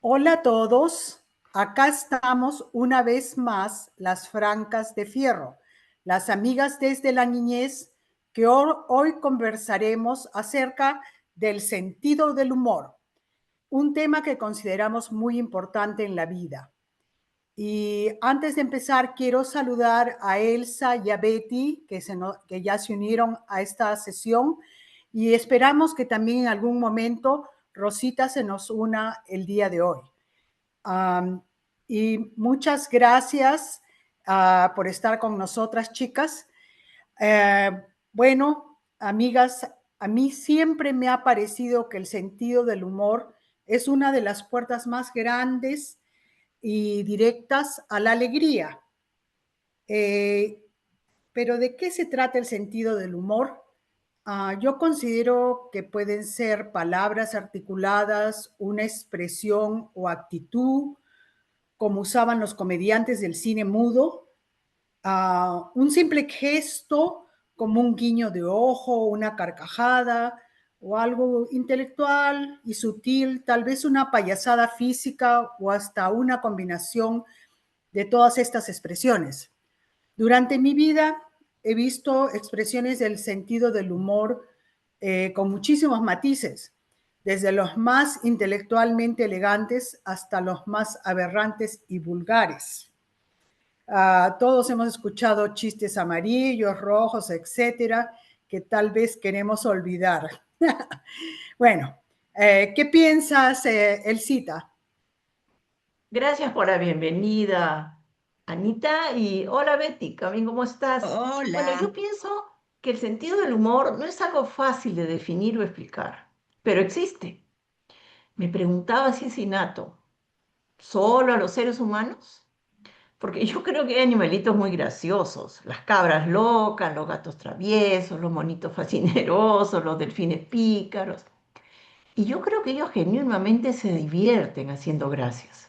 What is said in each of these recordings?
Hola a todos, acá estamos una vez más las Francas de Fierro, las amigas desde la niñez que hoy conversaremos acerca del sentido del humor, un tema que consideramos muy importante en la vida. Y antes de empezar, quiero saludar a Elsa y a Betty, que ya se unieron a esta sesión, y esperamos que también en algún momento Rosita se nos una el día de hoy. Um, y muchas gracias por estar con nosotras, chicas. Eh, bueno, amigas, a mí siempre me ha parecido que el sentido del humor es una de las puertas más grandes y directas a la alegría. Eh, pero ¿de qué se trata el sentido del humor? Yo considero que pueden ser palabras articuladas, una expresión o actitud, como usaban los comediantes del cine mudo, un simple gesto como un guiño de ojo, una carcajada o algo intelectual y sutil, tal vez una payasada física o hasta una combinación de todas estas expresiones. Durante mi vida he visto expresiones del sentido del humor con muchísimos matices, desde los más intelectualmente elegantes hasta los más aberrantes y vulgares. Todos hemos escuchado chistes amarillos, rojos, etcétera, que tal vez queremos olvidar. Bueno, ¿qué piensas, Elcita? Gracias por la bienvenida, Anita, y hola Betty, también ¿cómo estás? Bueno, yo Hola. pienso que el sentido del humor no es algo fácil de definir o explicar, pero existe. Me preguntaba si es innato, ¿solo a los seres humanos? Porque yo creo que hay animalitos muy graciosos, las cabras locas, los gatos traviesos, los monitos fascinerosos, los delfines pícaros, y yo creo que ellos genuinamente se divierten haciendo gracias.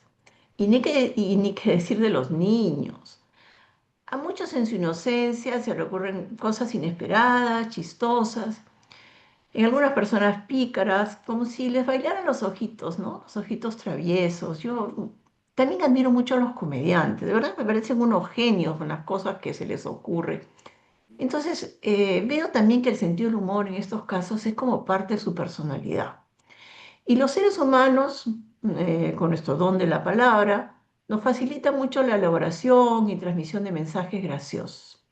Y ni qué decir de los niños. A muchos en su inocencia se le ocurren cosas inesperadas, chistosas, en algunas personas pícaras, como si les bailaran los ojitos, ¿no? Los ojitos traviesos. Yo también admiro mucho a los comediantes, de verdad me parecen unos genios con las cosas que se les ocurre. Entonces, veo también que el sentido del humor en estos casos es como parte de su personalidad. Y los seres humanos, con nuestro don de la palabra, nos facilita mucho la elaboración y transmisión de mensajes graciosos.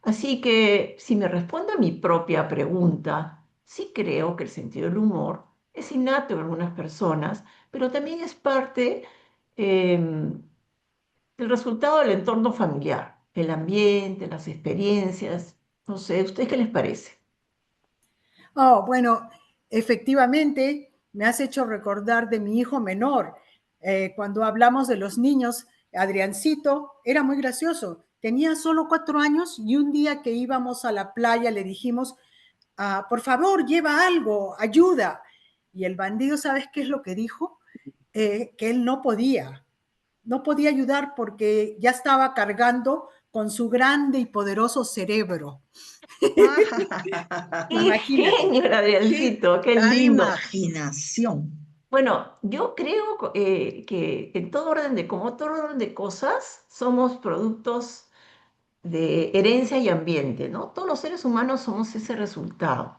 Así que, si me respondo a mi propia pregunta, sí creo que el sentido del humor es innato en algunas personas, pero también es parte del resultado del entorno familiar, el ambiente, las experiencias. No sé, ¿ustedes qué les parece? Oh, bueno, efectivamente, me has hecho recordar de mi hijo menor. Cuando hablamos de los niños, Adriancito era muy gracioso. Tenía solo 4 años y un día que íbamos a la playa le dijimos, por favor, lleva algo, ayuda. Y el bandido, ¿sabes qué es lo que dijo? Que él no podía ayudar porque ya estaba cargando con su grande y poderoso cerebro. ¡Qué Imagínate. genio, el Qué Adriancito! ¡Qué tal lindo! imaginación. Bueno, yo creo que en todo orden como todo orden de cosas, somos productos de herencia y ambiente, ¿no? Todos los seres humanos somos ese resultado.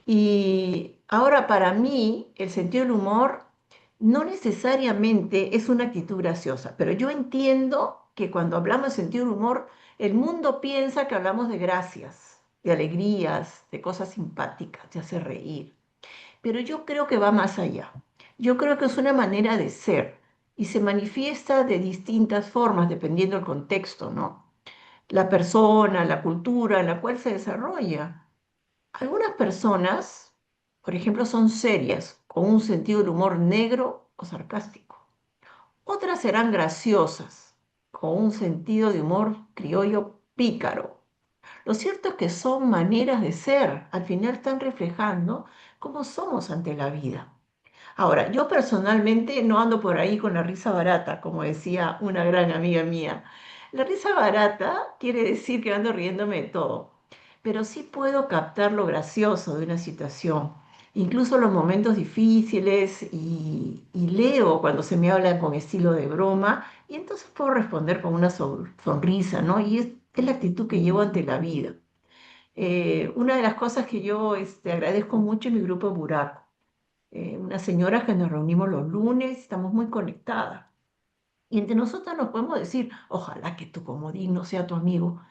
Y ahora para mí, el sentido del humor no necesariamente es una actitud graciosa, pero yo entiendo que cuando hablamos de sentido del humor, el mundo piensa que hablamos de gracias, de alegrías, de cosas simpáticas, de hacer reír. Pero yo creo que va más allá. Yo creo que es una manera de ser y se manifiesta de distintas formas dependiendo del contexto, ¿no? La persona, la cultura en la cual se desarrolla. Algunas personas, por ejemplo, son serias, con un sentido del humor negro o sarcástico. Otras serán graciosas, con un sentido de humor criollo pícaro. Lo cierto es que son maneras de ser, al final están reflejando cómo somos ante la vida. Ahora, yo personalmente no ando por ahí con la risa barata, como decía una gran amiga mía. La risa barata quiere decir que ando riéndome de todo, pero sí puedo captar lo gracioso de una situación incluso los momentos difíciles, y leo cuando se me habla con estilo de broma, y entonces puedo responder con una sonrisa, ¿no? Y es la actitud que llevo ante la vida. Una de las cosas que yo agradezco mucho es mi grupo Buraco, unas señoras que nos reunimos los lunes, estamos muy conectadas. Y entre nosotros nos podemos decir, ojalá que tu comodín no sea tu amigo,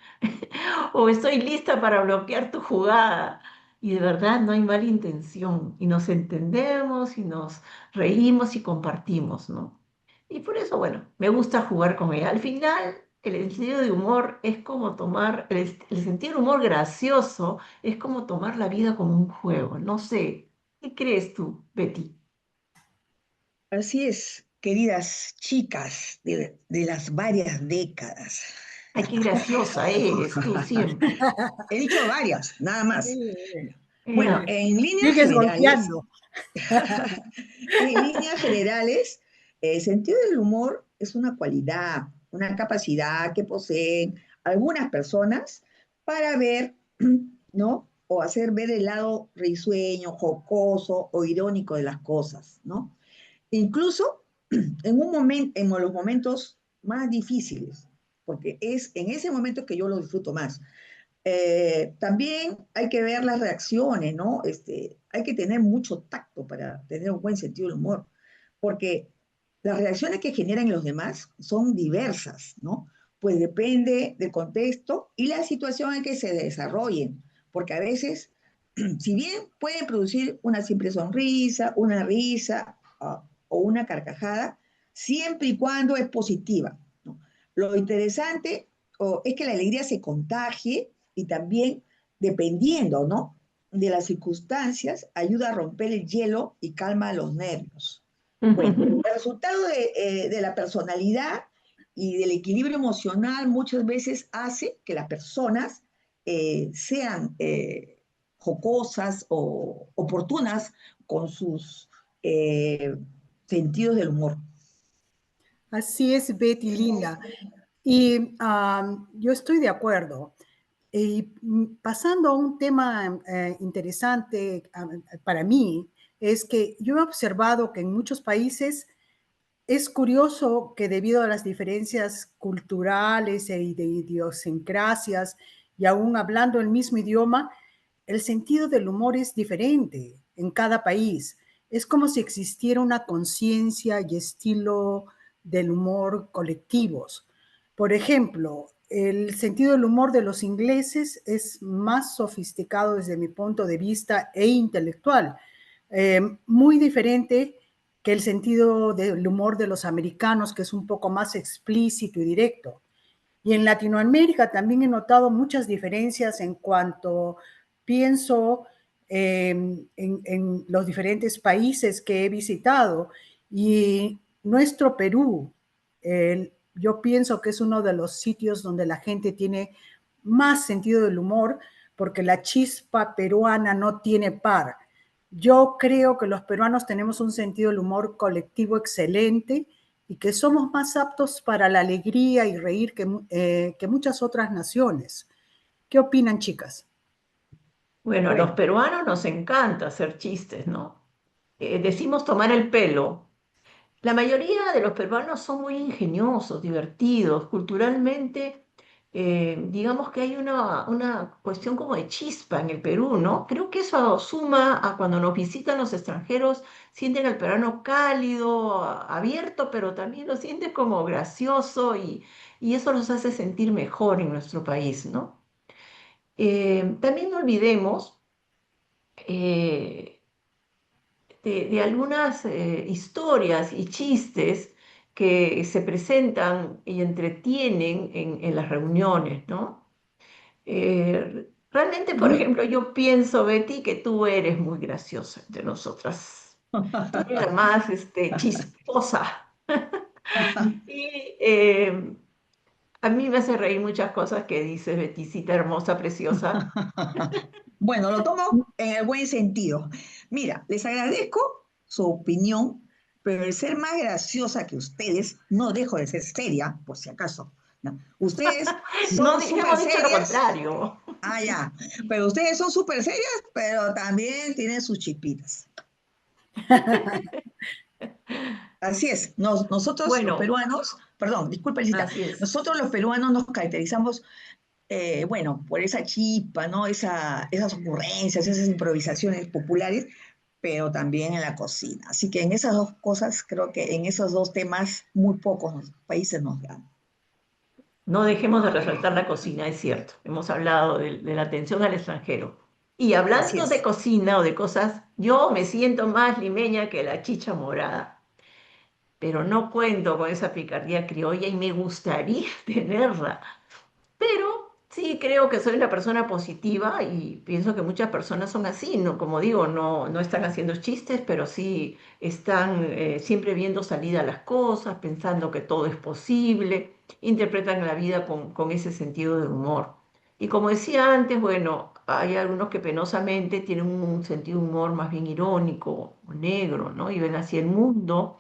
o estoy lista para bloquear tu jugada. Y de verdad no hay mala intención, y nos entendemos y nos reímos y compartimos, ¿no? Y por eso, bueno, me gusta jugar con ella. Al final, el sentido de humor es como tomar, el sentido del humor gracioso es como tomar la vida como un juego. No sé, ¿qué crees tú, Betty? Así es, queridas chicas de las varias décadas. Ay, qué graciosa eres tú siempre. He dicho varias, nada más. Sí. Bueno, Eh, en líneas Sigues generales, golpeando. en líneas generales, el sentido del humor es una cualidad, una capacidad que poseen algunas personas para ver, ¿no? O hacer ver el lado risueño, jocoso o irónico de las cosas, ¿no? Incluso en un momento, en los momentos más difíciles, porque es en ese momento que yo lo disfruto más. También hay que ver las reacciones, ¿no? Hay que tener mucho tacto para tener un buen sentido del humor, porque las reacciones que generan los demás son diversas, ¿no? Pues depende del contexto y la situación en que se desarrollen, porque a veces, si bien pueden producir una simple sonrisa, una risa o una carcajada, siempre y cuando es positiva, ¿no? Lo interesante es que la alegría se contagie y también, dependiendo, ¿no? De las circunstancias, ayuda a romper el hielo y calma los nervios. Bueno, el resultado de la personalidad y del equilibrio emocional muchas veces hace que las personas sean jocosas o oportunas con sus eh, sentidos del humor. Así es, Betty, linda. Y yo estoy de acuerdo. Y pasando a un tema interesante para mí, es que yo he observado que en muchos países es curioso que debido a las diferencias culturales e de idiosincrasias, y aún hablando el mismo idioma, el sentido del humor es diferente en cada país. Es como si existiera una conciencia y estilo del humor colectivos. Por ejemplo, el sentido del humor de los ingleses es más sofisticado desde mi punto de vista e intelectual, muy diferente que el sentido del humor de los americanos, que es un poco más explícito y directo. Y en Latinoamérica también he notado muchas diferencias en cuanto pienso en los diferentes países que he visitado. Y nuestro Perú, yo pienso que es uno de los sitios donde la gente tiene más sentido del humor, porque la chispa peruana no tiene par. Yo creo que los peruanos tenemos un sentido del humor colectivo excelente y que somos más aptos para la alegría y reír que muchas otras naciones. ¿Qué opinan, chicas? Bueno, a los Bueno, peruanos nos encanta hacer chistes, ¿no? Decimos tomar el pelo. La mayoría de los peruanos son muy ingeniosos, divertidos, culturalmente, digamos que hay una cuestión como de chispa en el Perú, ¿no? Creo que eso suma a cuando nos visitan los extranjeros, sienten al peruano cálido, abierto, pero también lo sienten como gracioso, y eso los hace sentir mejor en nuestro país, ¿no? También no olvidemos eh, de algunas historias y chistes que se presentan y entretienen en las reuniones, ¿no? Realmente, por ejemplo, yo pienso, Betty, que tú eres muy graciosa entre nosotras. Tú eres la más chisposa. Y a mí me hace reír muchas cosas que dices, Bettycita hermosa, preciosa. bueno, lo tomo en el buen sentido. Mira, les agradezco su opinión, pero el ser más graciosa que ustedes, no dejo de ser seria, por si acaso. ¿no? Ustedes No, son súper hemos dicho lo serias. contrario. Ah, ya. Pero ustedes son súper serias, pero también tienen sus chispitas. Así es. Nosotros los Bueno, peruanos, perdón, disculpa, Elisita, así es. nosotros los peruanos nos caracterizamos, bueno, por esa chispa, ¿no? Esas ocurrencias, esas improvisaciones populares, pero también en la cocina. Así que en esas dos cosas, creo que en esos dos temas, muy pocos países nos dan. No dejemos de resaltar la cocina, es cierto. Hemos hablado de la atención al extranjero. Y Así hablando de es. cocina o de cosas, yo me siento más limeña que la chicha morada, pero no cuento con esa picardía criolla y me gustaría tenerla. Pero sí creo que soy una persona positiva y pienso que muchas personas son así, ¿no? Como digo, no están haciendo chistes, pero sí están siempre viendo salida a las cosas, pensando que todo es posible, interpretan la vida con ese sentido de humor. Y como decía antes, bueno, hay algunos que penosamente tienen un sentido de humor más bien irónico o negro, ¿no? Y ven así el mundo.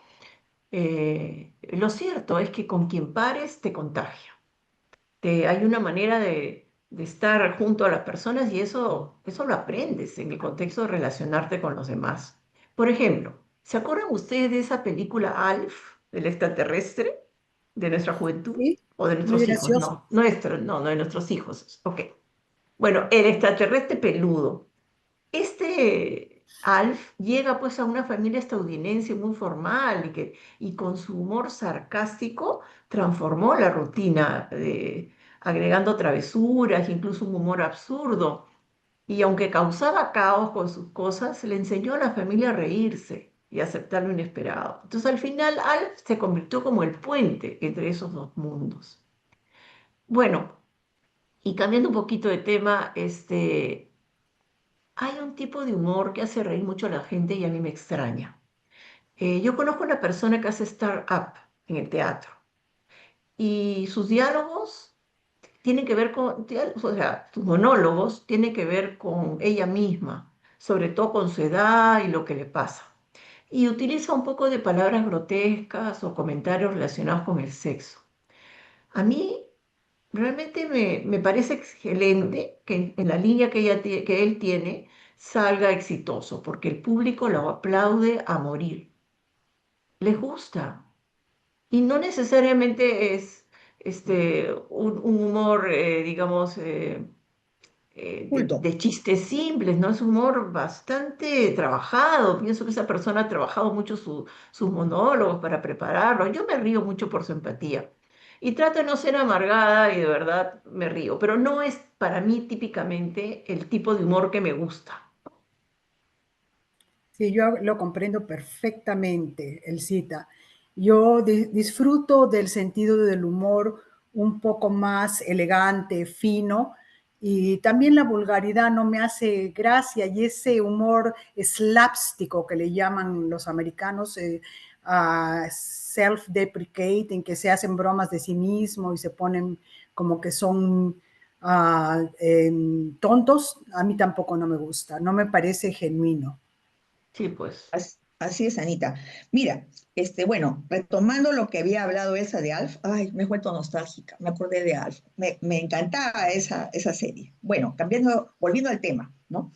Lo cierto es que con quien pares te contagia. Hay una manera de estar junto a las personas y eso lo aprendes en el contexto de relacionarte con los demás. Por ejemplo, ¿se acuerdan ustedes de esa película Alf, del extraterrestre, de nuestra juventud Sí, o de muy nuestros hijos? gracioso. No, no, de nuestros hijos. Ok. Bueno, el extraterrestre peludo. Este Alf llega pues a una familia estadounidense muy formal y con su humor sarcástico transformó la rutina, agregando travesuras, incluso un humor absurdo. Y aunque causaba caos con sus cosas, le enseñó a la familia a reírse y a aceptar lo inesperado. Entonces al final Alf se convirtió como el puente entre esos dos mundos. Bueno, y cambiando un poquito de tema, hay un tipo de humor que hace reír mucho a la gente y a mí me extraña. Yo conozco a una persona que hace stand-up en el teatro y sus diálogos tienen que ver o sea, sus monólogos tienen que ver con ella misma, sobre todo con su edad y lo que le pasa. Y utiliza un poco de palabras grotescas o comentarios relacionados con el sexo. A mí realmente me parece excelente que en la línea que él tiene salga exitoso, porque el público lo aplaude a morir. Les gusta. Y no necesariamente es un humor, digamos, Culto. de chistes simples, ¿no? Es un humor bastante trabajado. Pienso que esa persona ha trabajado mucho sus monólogos para prepararlos. Yo me río mucho por su empatía. Y trato de no ser amargada y de verdad me río, pero no es para mí típicamente el tipo de humor que me gusta. Sí, yo lo comprendo perfectamente, Elcita. Yo disfruto del sentido del humor un poco más elegante, fino, y también la vulgaridad no me hace gracia y ese humor slapstick que le llaman los americanos, self-deprecating, que se hacen bromas de sí mismo y se ponen como que son tontos, a mí tampoco no me gusta, no me parece genuino. Sí, pues. Así es, Anita. Mira, bueno, retomando lo que había hablado Elsa de Alf, ay, me he vuelto nostálgica, me acordé de Alf, me encantaba esa serie. Bueno, volviendo al tema, ¿no?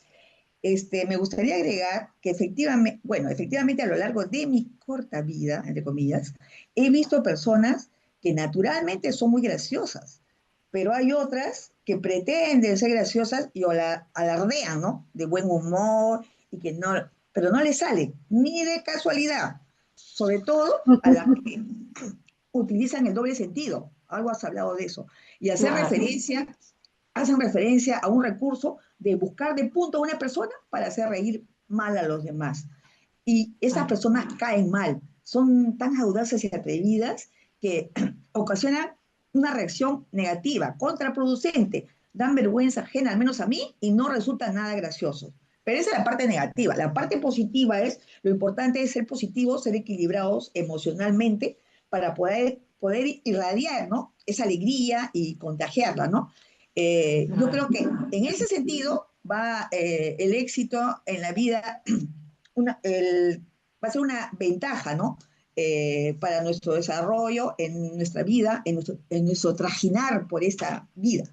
Me gustaría agregar que efectivamente, bueno, efectivamente a lo largo de mi corta vida, entre comillas, he visto personas que naturalmente son muy graciosas, pero hay otras que pretenden ser graciosas y alardean, ¿no? De buen humor y que no, pero no les sale ni de casualidad, sobre todo a las que utilizan el doble sentido. Algo has hablado de eso. Y Claro. hacen referencia a un recurso de buscar de punto a una persona para hacer reír mal a los demás. Y esas Claro. personas caen mal, son tan audaces y atrevidas que ocasionan una reacción negativa, contraproducente, dan vergüenza ajena, al menos a mí, y no resultan nada graciosos. Pero esa es la parte negativa. La parte positiva es, lo importante es ser positivos, ser equilibrados emocionalmente para poder irradiar, ¿no? Esa alegría y contagiarla, ¿no? Yo Claro. creo que en ese sentido va el éxito en la vida, va a ser una ventaja, ¿no? para nuestro desarrollo en nuestra vida, en nuestro trajinar por esta vida,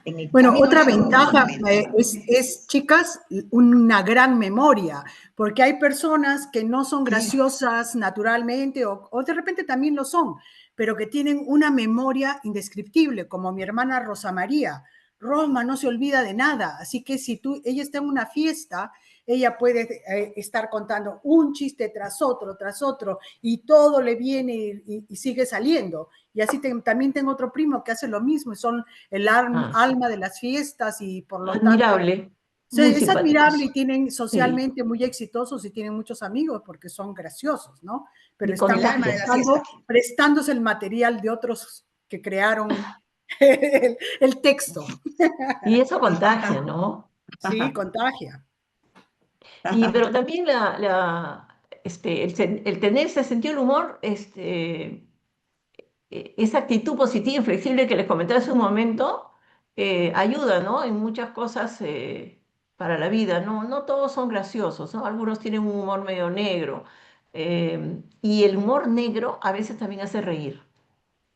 en el Bueno, camino otra largo de los ventaja momentos. chicas, una gran memoria, porque hay personas que no son Sí, graciosas naturalmente o de repente también lo son, pero que tienen una memoria indescriptible, como mi hermana Rosa María. Rosma no se olvida de nada, así que si ella está en una fiesta, ella puede estar contando un chiste tras otro, y todo le viene y sigue saliendo. Y así también tengo otro primo que hace lo mismo, y son el Ah, alma de las fiestas y por lo tanto admirable, muy es admirable y simpáticos. tienen Sí, socialmente muy exitosos y tienen muchos amigos porque son graciosos, ¿no? Pero y el están alma de la contagian. fiesta. prestándose el material de otros que crearon el texto. Y eso contagia, ¿no? Sí, contagia. Pero también el tener ese sentido del humor, esa actitud positiva y flexible que les comentaba hace un momento, ayuda, ¿no? En muchas cosas para la vida, ¿no? No todos son graciosos, ¿no? Algunos tienen un humor medio negro. Y el humor negro a veces también hace reír.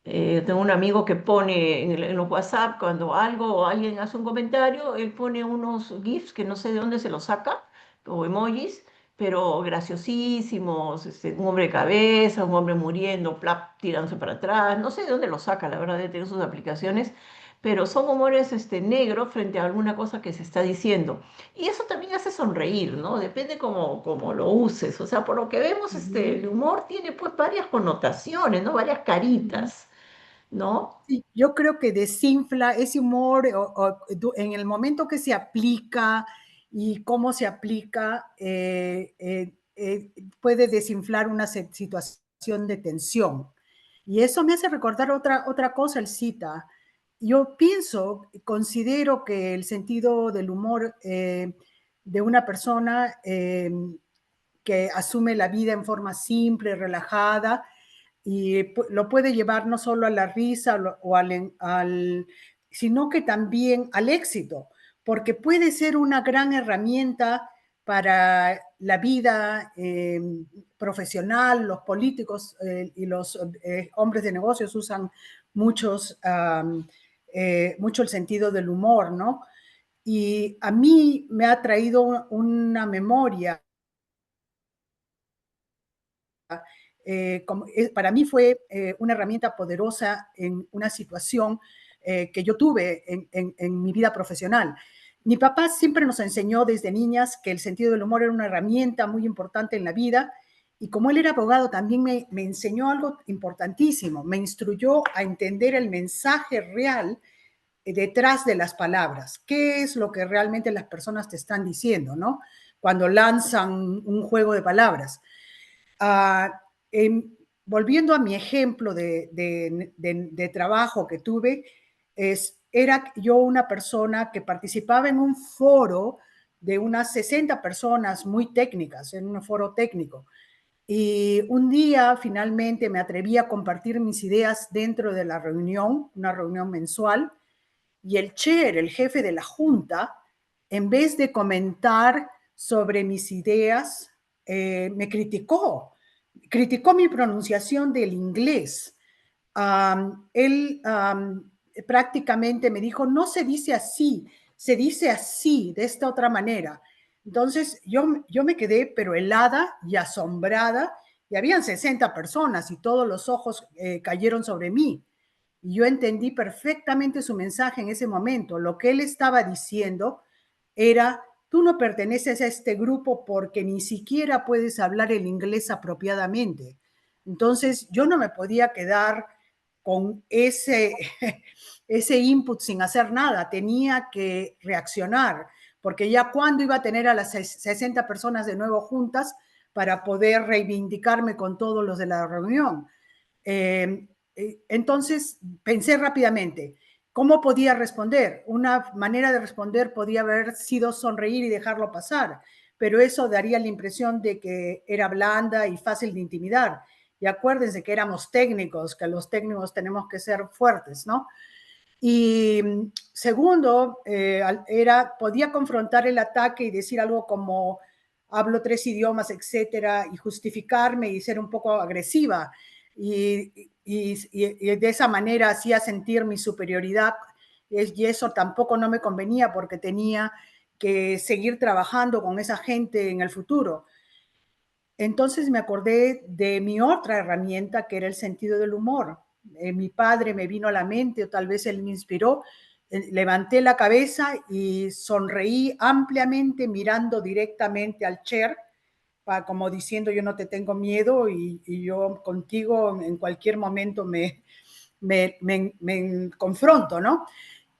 Tengo un amigo que pone en los WhatsApp cuando algo o alguien hace un comentario, él pone unos GIFs que no sé de dónde se los saca, o emojis, pero graciosísimos, un hombre de cabeza, un hombre muriendo, plap, tirándose para atrás, no sé de dónde los saca, la verdad, de tener sus aplicaciones, pero son humores negros frente a alguna cosa que se está diciendo. Y eso también hace sonreír, ¿no? Depende cómo lo uses. O sea, por lo que vemos, el humor tiene pues varias connotaciones, ¿no? Varias caritas. ¿No? Sí, yo creo que desinfla ese humor en el momento que se aplica y cómo se aplica, puede desinflar una situación de tensión. Y eso me hace recordar otra cosa, el cita. Yo considero que el sentido del humor de una persona que asume la vida en forma simple, relajada, y lo puede llevar no solo a la risa o sino que también al éxito, porque puede ser una gran herramienta para la vida profesional. Los políticos y los hombres de negocios usan mucho el sentido del humor, ¿no? Y a mí me ha traído una memoria. Para mí fue una herramienta poderosa en una situación que yo tuve en mi vida profesional. Mi papá siempre nos enseñó desde niñas que el sentido del humor era una herramienta muy importante en la vida, y como él era abogado también me enseñó algo importantísimo, me instruyó a entender el mensaje real detrás de las palabras, qué es lo que realmente las personas te están diciendo, ¿no? Cuando lanzan un juego de palabras. Uh, Volviendo a mi ejemplo de trabajo que tuve, era yo una persona que participaba en un foro de unas 60 personas muy técnicas, en un foro técnico. Y un día finalmente me atreví a compartir mis ideas dentro de la reunión, una reunión mensual, y el chair, el jefe de la junta, en vez de comentar sobre mis ideas, me criticó mi pronunciación del inglés. Él prácticamente me dijo, no se dice así, se dice así, de esta otra manera. Entonces yo me quedé pero helada y asombrada, y habían 60 personas y todos los ojos cayeron sobre mí. Y yo entendí perfectamente su mensaje en ese momento. Lo que él estaba diciendo era, tú no perteneces a este grupo porque ni siquiera puedes hablar el inglés apropiadamente. Entonces yo no me podía quedar con ese input sin hacer nada, tenía que reaccionar, porque ya cuando iba a tener a las 60 personas de nuevo juntas para poder reivindicarme con todos los de la reunión. Entonces pensé rápidamente, ¿cómo podía responder? Una manera de responder podía haber sido sonreír y dejarlo pasar, pero eso daría la impresión de que era blanda y fácil de intimidar. Y acuérdense que éramos técnicos, que los técnicos tenemos que ser fuertes, ¿no? Y segundo, podía confrontar el ataque y decir algo como, hablo 3 idiomas, etcétera, y justificarme y ser un poco agresiva. Y de esa manera hacía sentir mi superioridad, y eso tampoco no me convenía porque tenía que seguir trabajando con esa gente en el futuro. Entonces me acordé de mi otra herramienta, que era el sentido del humor. Mi padre me vino a la mente, o tal vez él me inspiró. Levanté la cabeza y sonreí ampliamente mirando directamente al Cher, como diciendo: yo no te tengo miedo, y yo contigo en cualquier momento me confronto, ¿no?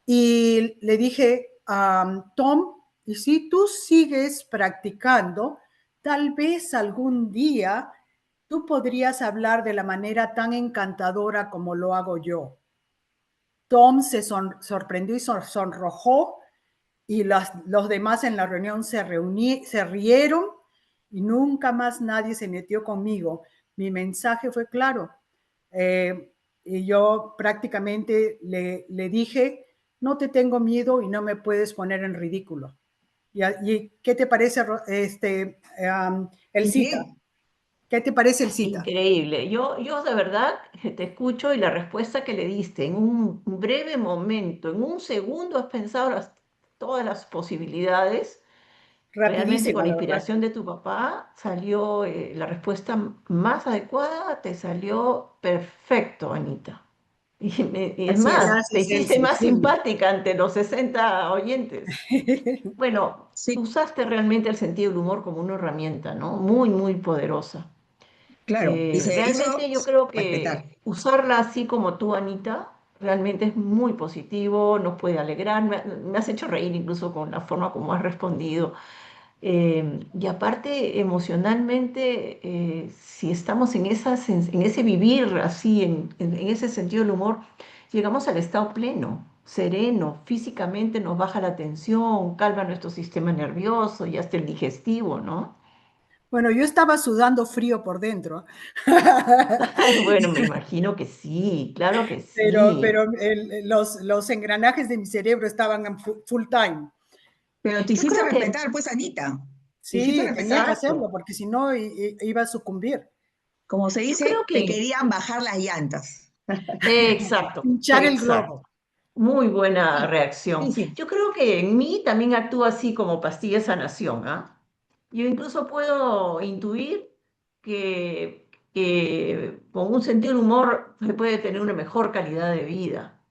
Y le dije: Tom, y si tú sigues practicando, tal vez algún día tú podrías hablar de la manera tan encantadora como lo hago yo. Tom se sorprendió y sonrojó, y los demás en la reunión se rieron, y nunca más nadie se metió conmigo. Mi mensaje fue claro. Y yo prácticamente le dije: no te tengo miedo y no me puedes poner en ridículo. ¿Y qué te parece, el cita? Bien. ¿Qué te parece el cita? Increíble. Yo de verdad te escucho y la respuesta que le diste en un breve momento, en un segundo has pensado todas las posibilidades. Realmente con Rapidísimo, la la verdad. inspiración de tu papá salió la respuesta más adecuada, te salió perfecto, Anita. Y es Así es. más, te Gracias, hiciste Elsie. más Sí. simpática ante los 60 oyentes. Bueno, Sí, usaste realmente el sentido del humor como una herramienta, ¿no? Muy, muy poderosa. claro, y se hizo Realmente yo creo respetar. que usarla así como tú, Anita, realmente es muy positivo, nos puede alegrar, me has hecho reír incluso con la forma como has respondido. Y aparte, emocionalmente, si estamos en ese vivir así, en ese sentido del humor, llegamos al estado pleno, sereno, físicamente nos baja la tensión, calma nuestro sistema nervioso y hasta el digestivo, ¿no? Bueno, yo estaba sudando frío por dentro. Ay, bueno, me imagino que sí, claro que pero sí. pero los engranajes de mi cerebro estaban en full time. Pero te Yo hiciste creo que, respetar, pues, Anita. Te hiciste Sí, tenía que respetar. hacerlo, exacto, porque si no iba a sucumbir. Como se yo creo dice, te que, querían bajar las llantas. exacto, Pinchar el exacto. globo. Muy buena Sí, reacción. sí, sí. Yo creo que en mí también actúa así como pastilla de sanación, ¿ah? Yo incluso puedo intuir que con un sentido del humor se puede tener una mejor calidad de vida.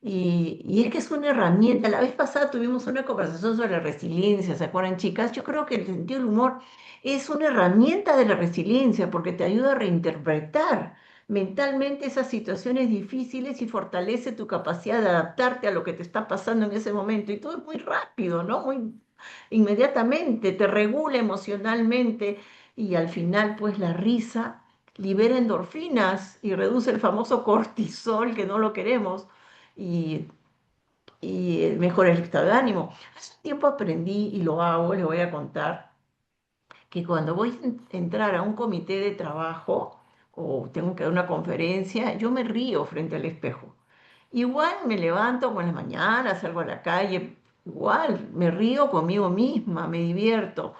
Y es que es una herramienta. La vez pasada tuvimos una conversación sobre la resiliencia, ¿se acuerdan, chicas? Yo creo que el sentido del humor es una herramienta de la resiliencia porque te ayuda a reinterpretar mentalmente esas situaciones difíciles y fortalece tu capacidad de adaptarte a lo que te está pasando en ese momento. Y todo es muy rápido, ¿no? Muy inmediatamente, te regula emocionalmente y al final, pues la risa libera endorfinas y reduce el famoso cortisol que no lo queremos y, y mejora el estado de ánimo. Hace un tiempo aprendí y lo hago, les voy a contar que cuando voy a entrar a un comité de trabajo o tengo que dar una conferencia, yo me río frente al espejo. Igual me levanto con las mañanas, salgo a la calle, igual me río conmigo misma, me divierto.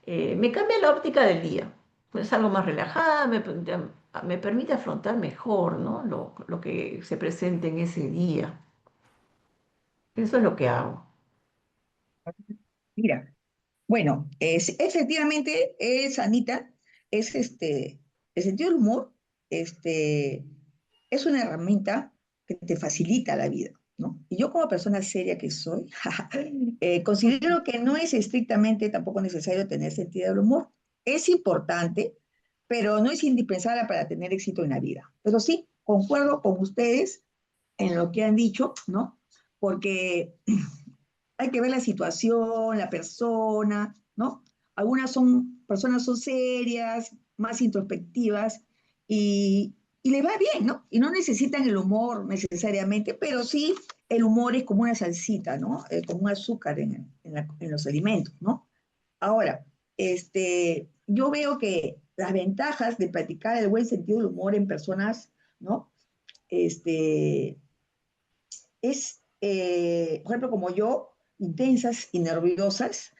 Me cambia la óptica del día. Es algo más relajada, me permite afrontar mejor, ¿no? Lo que se presente en ese día. Eso es lo que hago. Mira, bueno, efectivamente es, Anita, es el sentido del humor, este, es una herramienta que te facilita la vida, ¿no? Y yo como persona seria que soy, considero que no es estrictamente tampoco necesario tener sentido del humor. Es importante, pero no es indispensable para tener éxito en la vida. Pero sí, concuerdo con ustedes en lo que han dicho, ¿no? Porque hay que ver la situación, la persona, ¿no? Algunas personas son serias, más introspectivas y les va bien, ¿no? Y no necesitan el humor necesariamente, pero sí el humor es como una salsita, ¿no? Como un azúcar en los alimentos, ¿no? Ahora, yo veo que las ventajas de practicar el buen sentido del humor en personas, ¿no? Este, por ejemplo, como yo, intensas y nerviosas,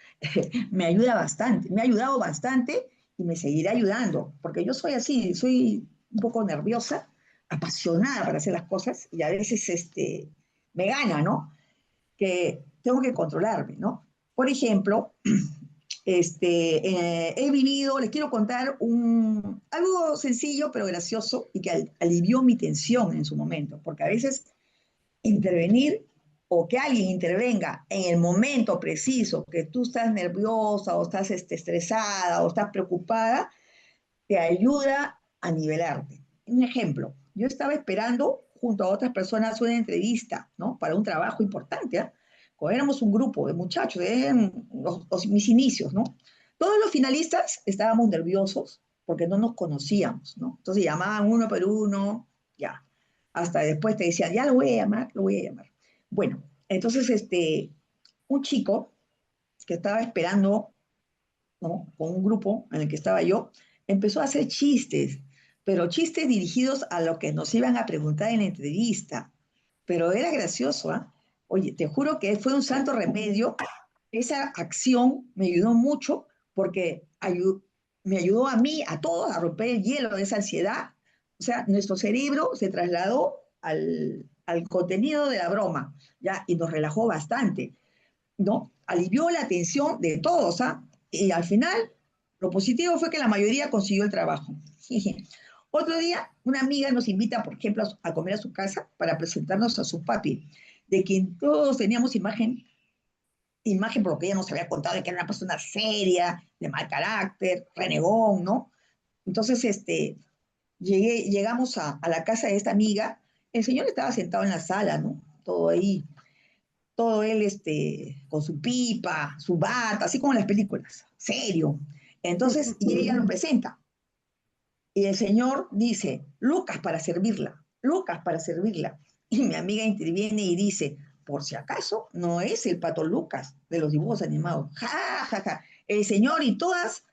me ayuda bastante, me ha ayudado bastante y me seguirá ayudando, porque yo soy así, soy un poco nerviosa, apasionada para hacer las cosas y a veces me gana, ¿no? Que tengo que controlarme, ¿no? Por ejemplo, he vivido, les quiero contar algo sencillo pero gracioso y que alivió mi tensión en su momento, porque a veces intervenir o que alguien intervenga en el momento preciso que tú estás nerviosa o estás estresada o estás preocupada, te ayuda a nivelarte. Un ejemplo, yo estaba esperando junto a otras personas una entrevista, ¿no? Para un trabajo importante, ¿eh? Éramos un grupo de muchachos, eran mis inicios, ¿no? Todos los finalistas estábamos nerviosos porque no nos conocíamos, ¿no? Entonces llamaban uno por uno, ya. Hasta después te decían, ya lo voy a llamar, lo voy a llamar. Bueno, entonces un chico que estaba esperando, ¿no? Con un grupo en el que estaba yo, empezó a hacer chistes, pero chistes dirigidos a lo que nos iban a preguntar en la entrevista. Pero era gracioso, ¿ah? Oye, te juro que fue un santo remedio. Esa acción me ayudó mucho porque me ayudó a mí, a todos, a romper el hielo de esa ansiedad. O sea, nuestro cerebro se trasladó al contenido de la broma, ¿ya? Y nos relajó bastante, ¿no? Alivió la tensión de todos, ¿ah? Y al final, lo positivo fue que la mayoría consiguió el trabajo. Otro día, una amiga nos invita, por ejemplo, a comer a su casa para presentarnos a su papi, de quien todos teníamos imagen por lo que ella nos había contado, de que era una persona seria, de mal carácter, renegón, ¿no? Entonces, llegamos a la casa de esta amiga, el señor estaba sentado en la sala, ¿no? Todo ahí, todo él con su pipa, su bata, así como en las películas, serio. Entonces, y ella lo presenta. Y el señor dice, Lucas para servirla, Lucas para servirla. Y mi amiga interviene y dice, por si acaso, no es el pato Lucas de los dibujos animados. Ja, ja, ja. El señor y todos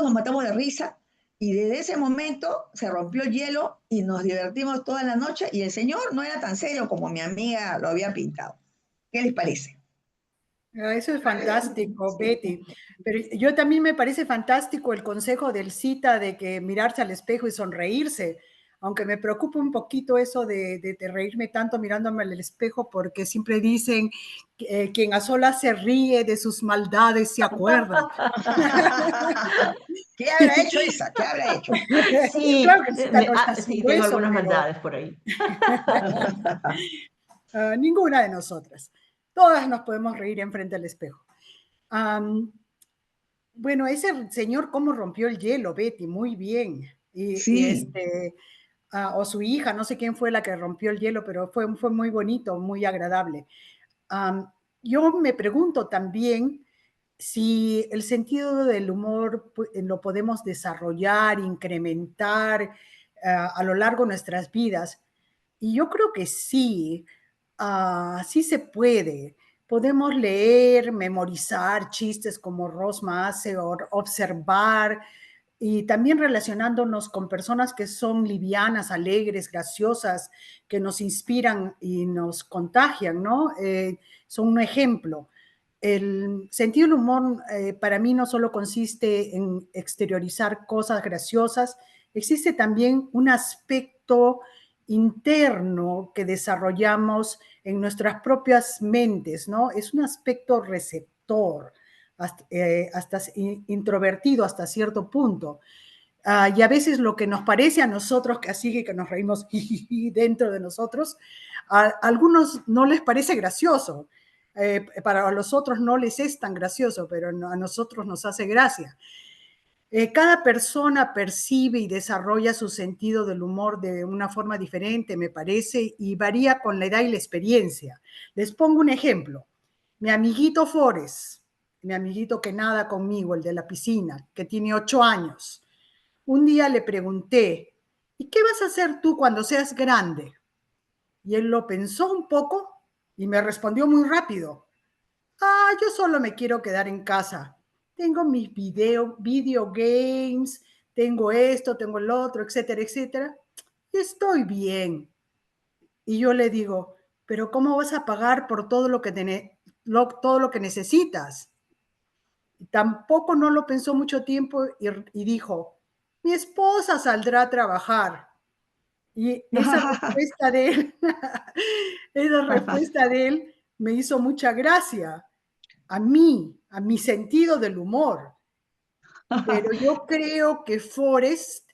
nos matamos de risa. Y desde ese momento se rompió el hielo y nos divertimos toda la noche. Y el señor no era tan serio como mi amiga lo había pintado. ¿Qué les parece? Eso es fantástico, Betty. Pero yo también me parece fantástico el consejo del cita de que mirarse al espejo y sonreírse, aunque me preocupa un poquito eso de reírme tanto mirándome al espejo, porque siempre dicen que quien a solas se ríe de sus maldades se acuerda. ¿Qué habrá hecho esa? ¿Qué habrá hecho? Sí, Claro que Cita no está sí, haciendo tengo eso, algunas pero maldades por ahí. ninguna de nosotras. Todas nos podemos reír enfrente al espejo. Um, Bueno, ese señor cómo rompió el hielo, Betty, muy bien. Sí, O su hija, no sé quién fue la que rompió el hielo, pero fue muy bonito, muy agradable. Um, yo me pregunto también si el sentido del humor lo podemos desarrollar, incrementar a lo largo de nuestras vidas. Y yo creo que sí, sí se puede. Podemos leer, memorizar chistes como Rosma hace, o observar, y también relacionándonos con personas que son livianas, alegres, graciosas, que nos inspiran y nos contagian, ¿no? Son un ejemplo. El sentido del humor para mí no solo consiste en exteriorizar cosas graciosas, existe también un aspecto interno que desarrollamos en nuestras propias mentes, ¿no? Es un aspecto receptor, hasta introvertido hasta cierto punto. Y a veces lo que nos parece a nosotros, que así que nos reímos dentro de nosotros, a algunos no les parece gracioso. Para los otros no les es tan gracioso, pero a nosotros nos hace gracia. Cada persona percibe y desarrolla su sentido del humor de una forma diferente, me parece, y varía con la edad y la experiencia. Les pongo un ejemplo. Mi amiguito Forrest, mi amiguito que nada conmigo, el de la piscina, que tiene 8 años. Un día le pregunté, ¿y qué vas a hacer tú cuando seas grande? Y él lo pensó un poco y me respondió muy rápido. Yo solo me quiero quedar en casa. Tengo mis video games, tengo esto, tengo el otro, etcétera, etcétera. Y estoy bien. Y yo le digo, pero ¿cómo vas a pagar por todo lo que, todo lo que necesitas? Tampoco no lo pensó mucho tiempo y dijo, mi esposa saldrá a trabajar. Y esa respuesta de él, esa respuesta de él me hizo mucha gracia a mí, a mi sentido del humor. Pero yo creo que Forrest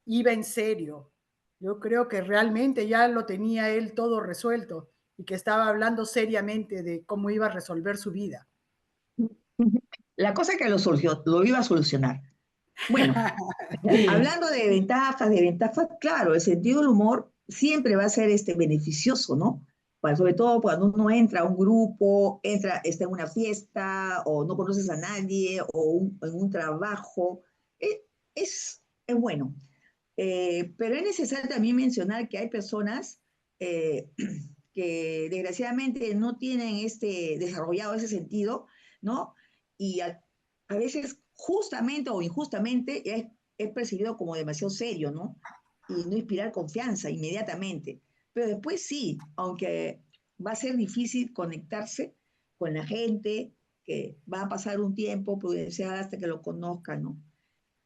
iba en serio. Yo creo que realmente ya lo tenía él todo resuelto y que estaba hablando seriamente de cómo iba a resolver su vida. La cosa que lo iba a solucionar. Bueno, Sí. hablando de ventajas, claro, el sentido del humor siempre va a ser beneficioso, ¿no? Sobre todo cuando uno entra a un grupo, está en una fiesta o no conoces a nadie en un trabajo, eh, es bueno. Pero es necesario también mencionar que hay personas eh, que desgraciadamente no tienen desarrollado ese sentido, ¿no? Y a veces justamente o injustamente es percibido como demasiado serio, ¿no? Y no inspirar confianza inmediatamente. Pero después sí, aunque va a ser difícil conectarse con la gente, que va a pasar un tiempo prudencial hasta que lo conozcan, ¿no?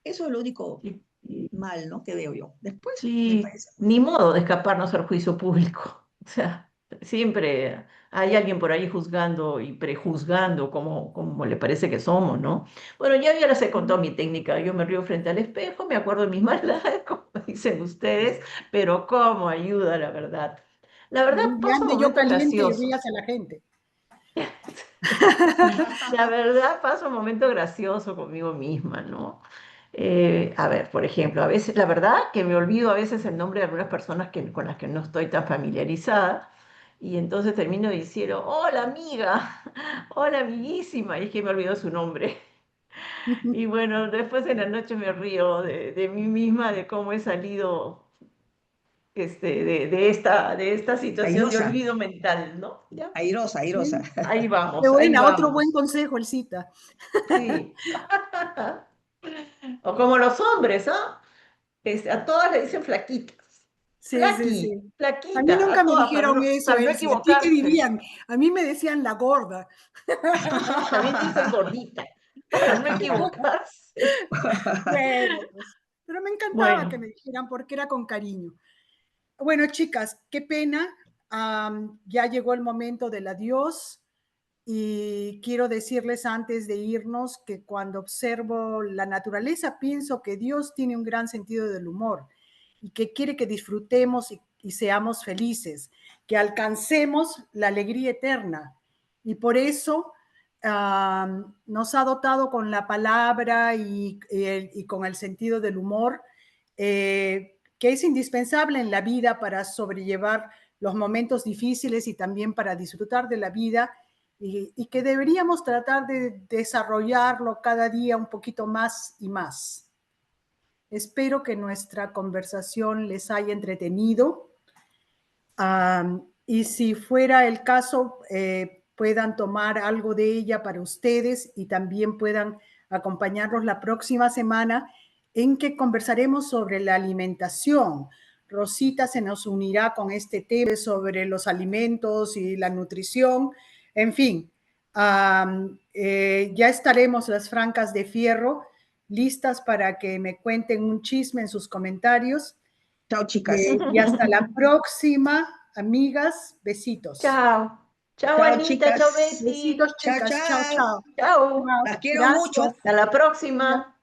Eso es lo único Sí, mal, ¿no? Que veo yo. Después me sí, parece. ni modo de escaparnos al juicio público. O sea, siempre hay alguien por ahí juzgando y prejuzgando como le parece que somos, ¿no? Bueno, ya les he contado mi técnica. Yo me río frente al espejo, me acuerdo de mis maldades, como dicen ustedes, pero cómo ayuda, la verdad. La verdad, Y paso ande yo momentos caliente y rías graciosos. a la gente. La verdad, paso un momento gracioso conmigo misma, ¿no? A ver, por ejemplo, a veces, la verdad que me olvido a veces el nombre de algunas personas con las que no estoy tan familiarizada, y entonces termino diciendo, hola amiga, hola amiguísima, y es que me olvidó su nombre. Y bueno, después en la noche me río de mí misma, de cómo he salido de esta situación de Airosa, olvido mental, ¿no? ¿Ya? airosa, airosa. Bien. Ahí Qué vamos, ahí buena, otro buen vamos. consejo, Elcita. Sí. O como los hombres, ¿ah? A todas le dicen flaquitas. Sí, sí, sí. Flaqui, A mí flaquita, nunca a me todas, dijeron eso, para no Elsie. ¿A ti qué equivocarse. dirían? A mí me decían la gorda. También te dicen gordita, para no equivocarse. Bueno, pues, pero me encantaba que Bueno, me dijeran porque era con cariño. Bueno, chicas, qué pena. Ya llegó el momento del adiós y quiero decirles antes de irnos que cuando observo la naturaleza pienso que Dios tiene un gran sentido del humor y que quiere que disfrutemos y seamos felices, que alcancemos la alegría eterna. Y por eso nos ha dotado con la palabra y con el sentido del humor, que es indispensable en la vida para sobrellevar los momentos difíciles y también para disfrutar de la vida y que deberíamos tratar de desarrollarlo cada día un poquito más y más. Espero que nuestra conversación les haya entretenido y si fuera el caso, puedan tomar algo de ella para ustedes y también puedan acompañarnos la próxima semana en que conversaremos sobre la alimentación. Rosita se nos unirá con este tema sobre los alimentos y la nutrición. En fin, ya estaremos las Francas de Fierro listas para que me cuenten un chisme en sus comentarios. Chao, chicas. Y hasta la próxima, amigas. Besitos. chao. Chao, Chao, Anita, chao, chicas. Betty. Besitos, Chao, chicas. Chao, chao. chao. Chao. Chao. Las quiero mucho. Gracias. Hasta la próxima.